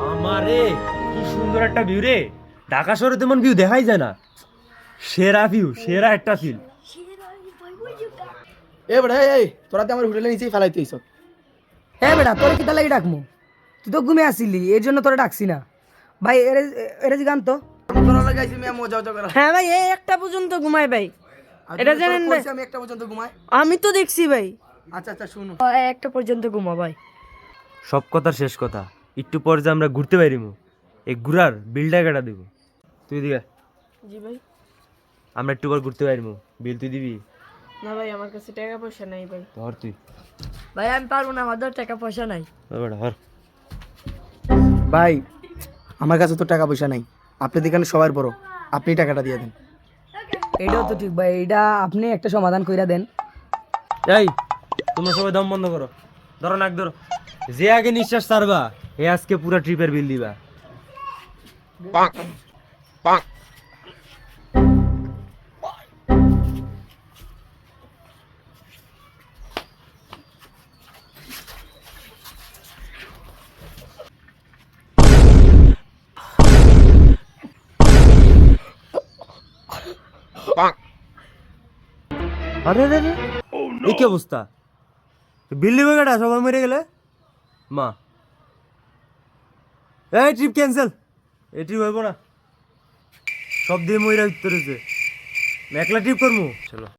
আমারে কি সুন্দর একটা ভিউ রে। ঢাকা শহরে তেমন ভিউ দেখাই যায় না। সেরা ভিউ, সেরা একটা ফিল। এ বেটা এই তোরা তো আমার হোটেলের নিচেই ফেলাইতে এইসব। হ্যাঁ বেটা, তোর কিতা লাগি ডাকমু? তুই তো ঘুমে আসিলি, এর জন্য তোরা ডাকছি না। ভাই এরে এরে গান তো। আমি তোরা লাগাইছি মিয়া মজা করা। হ্যাঁ ভাই, এই একটা পর্যন্ত ঘুমাই ভাই। আর এটা যদি তোরা জানেন না? কইছি আমি একটা পর্যন্ত ঘুমাই। আমি তো দেখছি ভাই। আচ্ছা আচ্ছা শুনো। একটা পর্যন্ত ঘুমা ভাই। সব কথার শেষ কথা, একটু পর যে আমরা ঘুরতে পারিমু, এই ঘুরার বিলটা কেটা দিব? তুই দিবে। জি ভাই। আমরা একটু পর ঘুরতে পারিমু, বিল তুই দিবি? না ভাই, আমার কাছে টাকা পয়সা নাই ভাই। ধর তুই। ভাই আমি পারবো না, আমার টাকা পয়সা নাই। বেটা ধর। ভাই আমার কাছে তো টাকা পয়সা নাই, আপনি এখানে সবার বড়, আপনি টাকাটা দিয়ে দেন। এটাও তো ঠিক ভাই, এটা আপনি একটা সমাধান কইরা দেন। এই তোমরা সবাই দম বন্ধ করো, ধরো নাক ধরো। যে আগে নিঃশ্বাস ছাড়বা এ আজকে পুরো ট্রিপের বিল দিবা। আরে আরে আরে, এই কি অবস্থা? বিল দিবে কেটা? সবাই মরে গেলে মা, এই ট্রিপ ক্যান্সেল, এই ট্রিপ হইব না, সব দিয়ে মইরা উত্তরেছে, একলা ট্রিপ করবো। চলো।